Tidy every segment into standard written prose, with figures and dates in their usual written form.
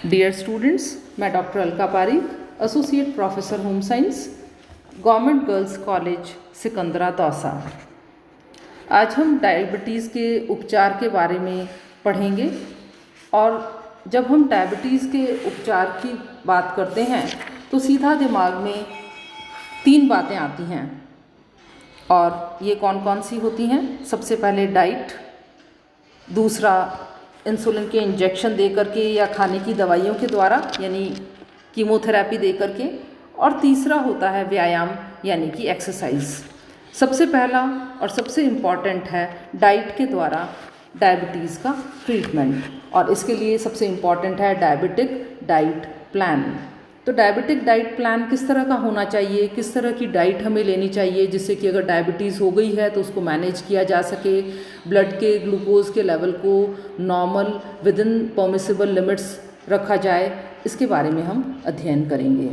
Dear students, मैं doctor Alka Pareek, associate professor home science, government girls college Sikandra Dausa. आज हम diabetes के उपचार के बारे में पढ़ेंगे। और जब हम डायबिटीज़ के उपचार की बात करते हैं तो सीधा दिमाग में 3 बातें आती हैं, और ये कौन कौन सी होती हैं? सबसे पहले डाइट, दूसरा इंसुलिन के इंजेक्शन दे करके या खाने की दवाइयों के द्वारा यानी कीमोथेरेपी दे करके, और तीसरा होता है व्यायाम यानी कि एक्सरसाइज। सबसे पहला और सबसे इम्पॉर्टेंट है डाइट के द्वारा डायबिटीज़ का ट्रीटमेंट, और इसके लिए सबसे इम्पॉर्टेंट है डायबिटिक डाइट प्लान। तो डायबिटिक डाइट प्लान किस तरह का होना चाहिए, किस तरह की डाइट हमें लेनी चाहिए जिससे कि अगर डायबिटीज़ हो गई है तो उसको मैनेज किया जा सके, ब्लड के ग्लूकोज के लेवल को normal with in permissible limits रखा जाए, इसके बारे में हम अध्ययन करेंगे।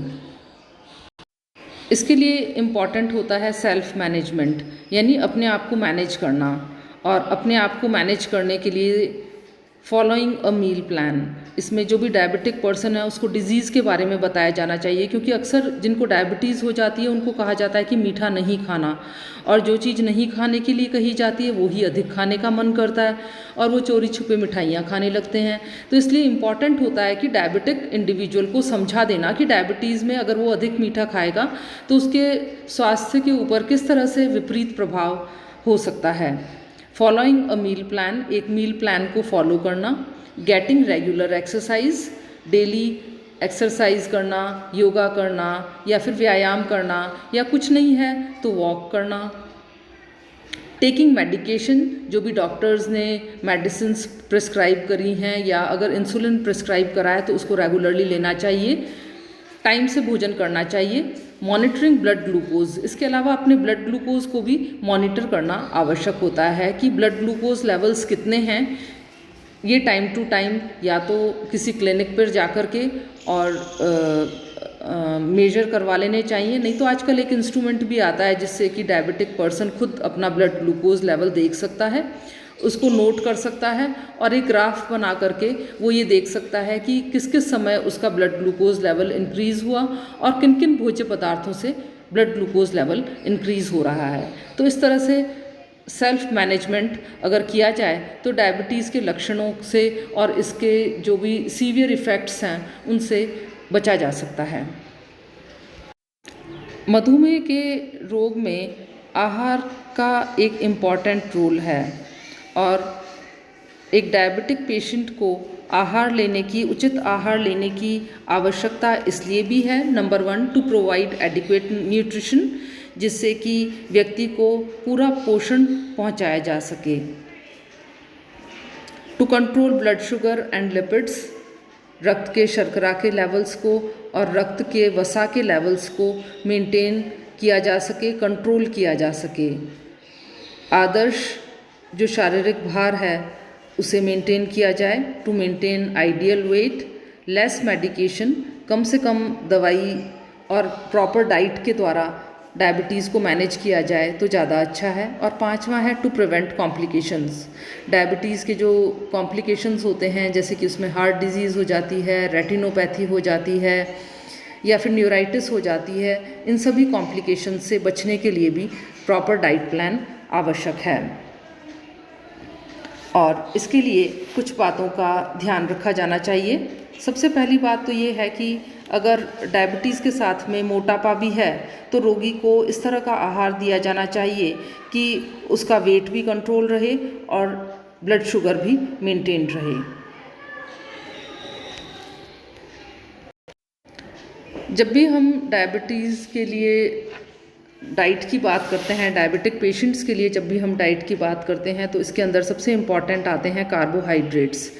इसके लिए इम्पॉर्टेंट होता है सेल्फ मैनेजमेंट, यानी अपने आप को मैनेज करना। और अपने आप को मैनेज करने के लिए फॉलोइंग अ मील प्लान, इसमें जो भी डायबिटिक पर्सन है उसको डिज़ीज़ के बारे में बताया जाना चाहिए, क्योंकि अक्सर जिनको डायबिटीज़ हो जाती है उनको कहा जाता है कि मीठा नहीं खाना, और जो चीज़ नहीं खाने के लिए कही जाती है वो ही अधिक खाने का मन करता है और वो चोरी छुपे मिठाइयाँ खाने लगते हैं। तो इसलिए इम्पॉर्टेंट होता है कि डायबिटिक इंडिविजुअल को समझा देना कि डायबिटीज़ में अगर वो अधिक मीठा खाएगा तो उसके स्वास्थ्य के ऊपर किस तरह से विपरीत प्रभाव हो सकता है। फॉलोइंग अ मील प्लान, एक मील प्लान को फॉलो करना, getting regular exercise, daily exercise करना, योगा करना या फिर व्यायाम करना, या कुछ नहीं है तो वॉक करना, टेकिंग मेडिकेशन, जो भी डॉक्टर्स ने मेडिसिन्स प्रिस्क्राइब करी हैं या अगर इंसुलिन प्रिस्क्राइब करा है तो उसको रेगुलरली लेना चाहिए, टाइम से भोजन करना चाहिए, मॉनिटरिंग ब्लड ग्लूकोज, इसके अलावा अपने ब्लड ग्लूकोज को भी मॉनिटर करना आवश्यक होता है कि ब्लड ग्लूकोज लेवल्स कितने हैं। ये टाइम टू टाइम या तो किसी क्लिनिक पर जाकर के और मेजर करवा लेने चाहिए, नहीं तो आजकल एक इंस्ट्रूमेंट भी आता है जिससे कि डायबिटिक पर्सन खुद अपना ब्लड ग्लूकोज लेवल देख सकता है, उसको नोट कर सकता है और एक ग्राफ बना करके वो ये देख सकता है कि किस किस समय उसका ब्लड ग्लूकोज लेवल इंक्रीज़ हुआ और किन किन भोज्य पदार्थों से ब्लड ग्लूकोज लेवल इंक्रीज़ हो रहा है। तो इस तरह से सेल्फ मैनेजमेंट अगर किया जाए तो डायबिटीज़ के लक्षणों से और इसके जो भी सीवियर इफ़ेक्ट्स हैं उनसे बचा जा सकता है। मधुमेह के रोग में आहार का एक इम्पॉर्टेंट रोल है, और एक डायबिटिक पेशेंट को उचित आहार लेने की आवश्यकता इसलिए भी है, number 1 to provide adequate nutrition, जिससे कि व्यक्ति को पूरा पोषण पहुंचाया जा सके, to control blood sugar and lipids, रक्त के शर्करा के लेवल्स को और रक्त के वसा के लेवल्स को मेंटेन किया जा सके, कंट्रोल किया जा सके, आदर्श जो शारीरिक भार है उसे मेंटेन किया जाए, to maintain ideal weight, less medication, कम से कम दवाई और प्रॉपर डाइट के द्वारा डायबिटीज़ को मैनेज किया जाए तो ज़्यादा अच्छा है। और 5वां है टू प्रिवेंट कॉम्प्लिकेशंस, डायबिटीज़ के जो कॉम्प्लिकेशंस होते हैं जैसे कि उसमें हार्ट डिजीज़ हो जाती है, रेटिनोपैथी हो जाती है या फिर न्यूराइटिस हो जाती है, इन सभी कॉम्प्लिकेशंस से बचने के लिए भी प्रॉपर डाइट प्लान आवश्यक है। और इसके लिए कुछ बातों का ध्यान रखा जाना चाहिए। सबसे पहली बात तो ये है कि अगर डायबिटीज़ के साथ में मोटापा भी है तो रोगी को इस तरह का आहार दिया जाना चाहिए कि उसका वेट भी कंट्रोल रहे और ब्लड शुगर भी मेंटेन रहे। जब भी हम डायबिटीज़ के लिए डाइट की बात करते हैं, डायबिटिक पेशेंट्स के लिए जब भी हम डाइट की बात करते हैं तो इसके अंदर सबसे इम्पॉर्टेंट आते हैं कार्बोहाइड्रेट्स,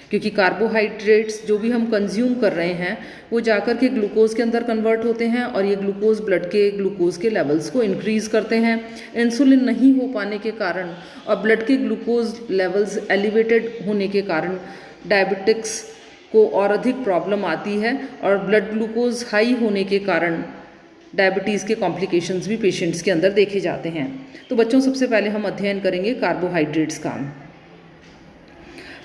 क्योंकि कार्बोहाइड्रेट्स जो भी हम कंज्यूम कर रहे हैं वो जाकर के ग्लूकोज के अंदर कन्वर्ट होते हैं और ये ग्लूकोज ब्लड के ग्लूकोज के लेवल्स को इंक्रीज़ करते हैं। इंसुलिन नहीं हो पाने के कारण और ब्लड के ग्लूकोज लेवल्स एलिवेटेड होने के कारण डायबिटिक्स को और अधिक प्रॉब्लम आती है, और ब्लड ग्लूकोज हाई होने के कारण डायबिटीज़ के कॉम्प्लिकेशंस भी पेशेंट्स के अंदर देखे जाते हैं। तो बच्चों, सबसे पहले हम अध्ययन करेंगे कार्बोहाइड्रेट्स का।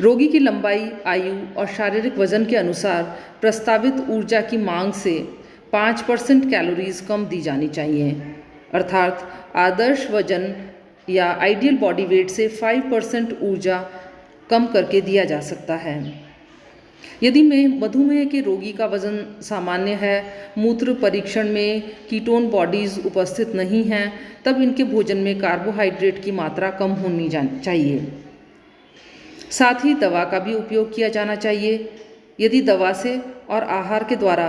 रोगी की लंबाई, आयु और शारीरिक वजन के अनुसार प्रस्तावित ऊर्जा की मांग से 5% कैलोरीज कम दी जानी चाहिए, अर्थात आदर्श वजन या आइडियल बॉडी वेट से 5% ऊर्जा कम करके दिया जा सकता है। यदि मधुमेह के रोगी का वजन सामान्य है, मूत्र परीक्षण में कीटोन बॉडीज उपस्थित नहीं हैं, तब इनके भोजन में कार्बोहाइड्रेट की मात्रा कम होनी चाहिए। साथ ही दवा का भी उपयोग किया जाना चाहिए। यदि दवा से और आहार के द्वारा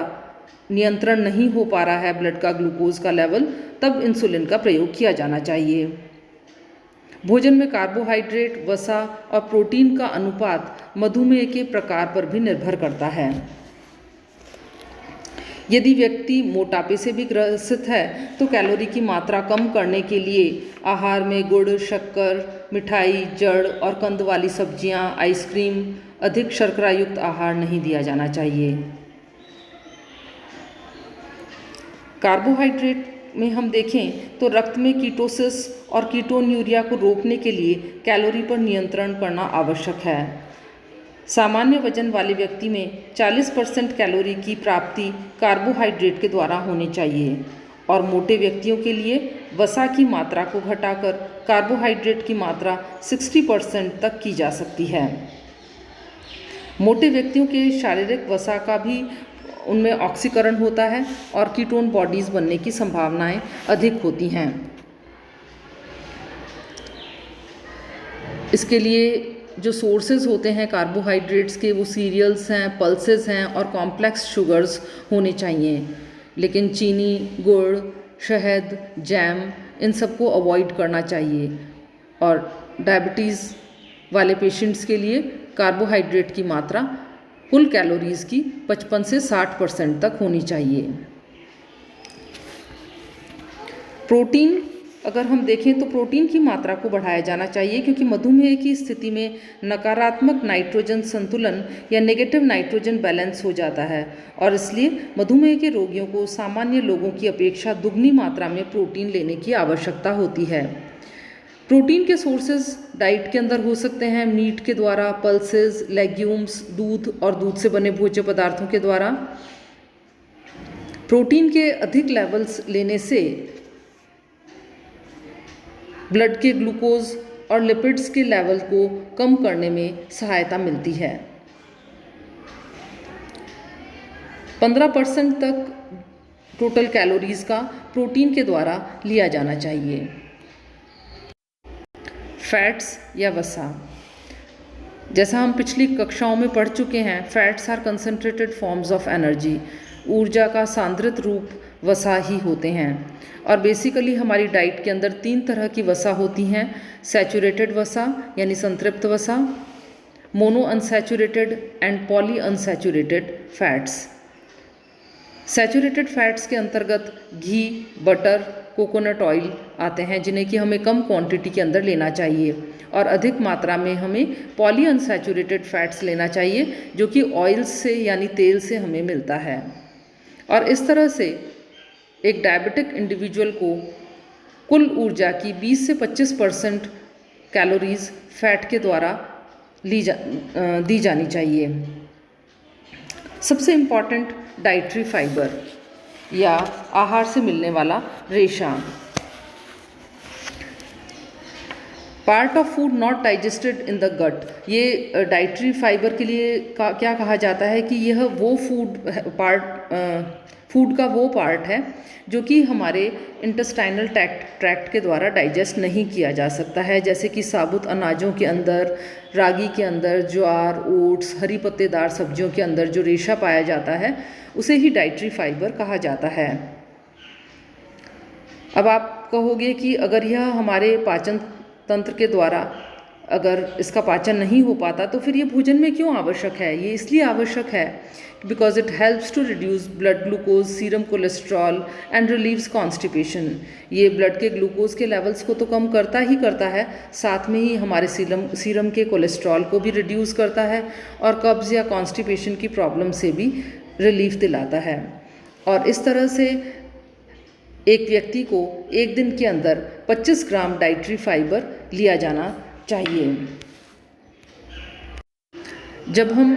नियंत्रण नहीं हो पा रहा है ब्लड का ग्लूकोज का लेवल, तब इंसुलिन का प्रयोग किया जाना चाहिए। भोजन में कार्बोहाइड्रेट, वसा और प्रोटीन का अनुपात मधुमेह के प्रकार पर भी निर्भर करता है। यदि व्यक्ति मोटापे से भी ग्रसित है तो कैलोरी की मात्रा कम करने के लिए आहार में गुड़, शक्कर, मिठाई, जड़ और कंद वाली सब्जियां, आइसक्रीम, अधिक शर्करा युक्त आहार नहीं दिया जाना चाहिए। कार्बोहाइड्रेट में हम देखें तो रक्त में कीटोसिस और कीटोन्यूरिया को रोकने के लिए कैलोरी पर नियंत्रण करना आवश्यक है। सामान्य वजन वाले व्यक्ति में 40% कैलोरी की प्राप्ति कार्बोहाइड्रेट के द्वारा होनी चाहिए और मोटे व्यक्तियों के लिए वसा की मात्रा को घटाकर कार्बोहाइड्रेट की मात्रा 60% तक की जा सकती है। मोटे व्यक्तियों के शारीरिक वसा का भी उनमें ऑक्सीकरण होता है और कीटोन बॉडीज़ बनने की संभावनाएं अधिक होती हैं। इसके लिए जो सोर्सेज होते हैं कार्बोहाइड्रेट्स के, वो सीरियल्स हैं, पल्सेस हैं और कॉम्प्लेक्स शुगर्स होने चाहिए। लेकिन चीनी, गुड़, शहद, जैम इन सबको अवॉइड करना चाहिए। और डायबिटीज़ वाले पेशेंट्स के लिए कार्बोहाइड्रेट की मात्रा कुल कैलोरीज़ की 55 से 60% तक होनी चाहिए। प्रोटीन अगर हम देखें तो प्रोटीन की मात्रा को बढ़ाया जाना चाहिए, क्योंकि मधुमेह की स्थिति में नकारात्मक नाइट्रोजन संतुलन या नेगेटिव नाइट्रोजन बैलेंस हो जाता है और इसलिए मधुमेह के रोगियों को सामान्य लोगों की अपेक्षा दुगनी मात्रा में प्रोटीन लेने की आवश्यकता होती है। प्रोटीन के सोर्सेज डाइट के अंदर हो सकते हैं मीट के द्वारा, पल्सेस, लेग्यूम्स, दूध और दूध से बने भोज्य पदार्थों के द्वारा। प्रोटीन के अधिक लेवल्स लेने से ब्लड के ग्लूकोज और लिपिड्स के लेवल को कम करने में सहायता मिलती है। 15% तक टोटल कैलोरीज का प्रोटीन के द्वारा लिया जाना चाहिए। फैट्स या वसा, जैसा हम पिछली कक्षाओं में पढ़ चुके हैं, fats are concentrated forms of energy. ऊर्जा का सांद्रित रूप वसा ही होते हैं और बेसिकली हमारी डाइट के अंदर 3 तरह की वसा होती हैं। सैचुरेटेड वसा यानी संतृप्त वसा, mono unsaturated and poly unsaturated fats. Saturated fats के अंतर्गत घी, बटर, कोकोनट ऑयल आते हैं, जिन्हें कि हमें कम क्वांटिटी के अंदर लेना चाहिए और अधिक मात्रा में हमें पॉली अनसैचुरेटेड फैट्स लेना चाहिए, जो कि ऑयल्स से यानी तेल से हमें मिलता है। और इस तरह से एक डायबिटिक इंडिविजुअल को कुल ऊर्जा की 20 से 25% कैलोरीज फैट के द्वारा दी जानी चाहिए। सबसे इम्पॉर्टेंट डाइटरी फाइबर या आहार से मिलने वाला रेशा। Part of food not digested in the gut, ये डाइटरी फाइबर के लिए क्या कहा जाता है कि यह वो फूड का वो पार्ट है जो कि हमारे इंटेस्टाइनल ट्रैक्ट के द्वारा डाइजेस्ट नहीं किया जा सकता है, जैसे कि साबुत अनाजों के अंदर, रागी के अंदर, ज्वार, ओट्स, हरी पत्तेदार सब्जियों के अंदर जो रेशा पाया जाता है उसे ही डाइटरी फाइबर कहा जाता है। अब आप कहोगे कि अगर यह हमारे पाचन तंत्र के द्वारा अगर इसका पाचन नहीं हो पाता तो फिर ये भोजन में क्यों आवश्यक है? ये इसलिए आवश्यक है because it helps to reduce blood glucose, serum cholesterol and relieves constipation. ये ब्लड के ग्लूकोज के लेवल्स को तो कम करता ही करता है, साथ में ही हमारे सीरम के कोलेस्ट्रॉल को भी रिड्यूस करता है और कब्ज़ या कॉन्स्टिपेशन की प्रॉब्लम से भी रिलीफ दिलाता है। और इस तरह से एक व्यक्ति को एक दिन के अंदर 25 ग्राम डाइटरी फाइबर लिया जाना चाहिए। जब हम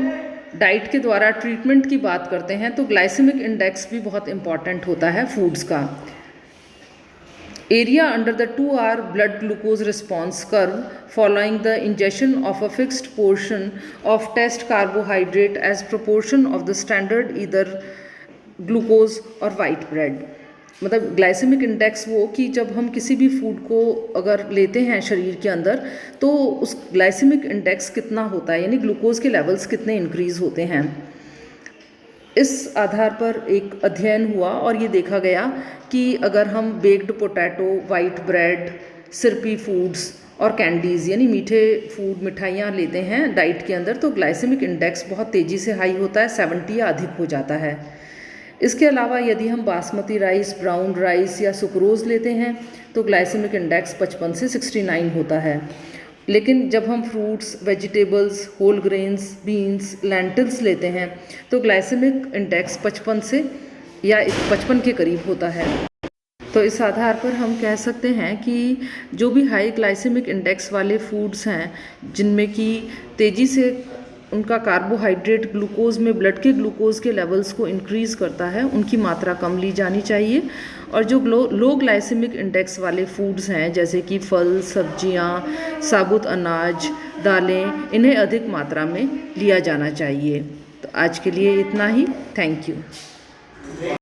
डाइट के द्वारा ट्रीटमेंट की बात करते हैं तो ग्लाइसेमिक इंडेक्स भी बहुत इम्पॉर्टेंट होता है फूड्स का। Area under the 2-hour blood glucose response curve following the ingestion of a fixed portion of test carbohydrate as proportion of the standard either glucose or white bread। मतलब glycaemic index वो कि जब हम किसी भी food को अगर लेते हैं शरीर के अंदर तो उस ग्लाइसेमिक इंडेक्स कितना होता है, यानी ग्लूकोज के लेवल्स कितने इंक्रीज़ होते हैं। इस आधार पर एक अध्ययन हुआ और ये देखा गया कि अगर हम baked potato, white bread, syrupy foods और कैंडीज़ यानी मीठे फूड, मिठाइयाँ लेते हैं डाइट के अंदर तो ग्लाइसेमिक इंडेक्स बहुत तेज़ी से हाई होता है, 70 या अधिक हो जाता है। इसके अलावा यदि हम बासमती राइस, ब्राउन राइस या सुक्रोज़ लेते हैं तो ग्लाइसेमिक इंडेक्स 55 से 69 होता है। लेकिन जब हम fruits, vegetables, whole grains, beans, lentils लेते हैं तो ग्लाइसेमिक इंडेक्स 55 से या 55 के करीब होता है। तो इस आधार पर हम कह सकते हैं कि जो भी हाई ग्लाइसेमिक इंडेक्स वाले फूड्स हैं जिनमें कि तेज़ी से उनका कार्बोहाइड्रेट ग्लूकोज में ब्लड के ग्लूकोज के लेवल्स को इंक्रीज़ करता है, उनकी मात्रा कम ली जानी चाहिए। और जो लो ग्लाइसेमिक इंडेक्स वाले फूड्स हैं जैसे कि फल, सब्जियां, साबुत अनाज, दालें, इन्हें अधिक मात्रा में लिया जाना चाहिए। तो आज के लिए इतना ही। Thank you.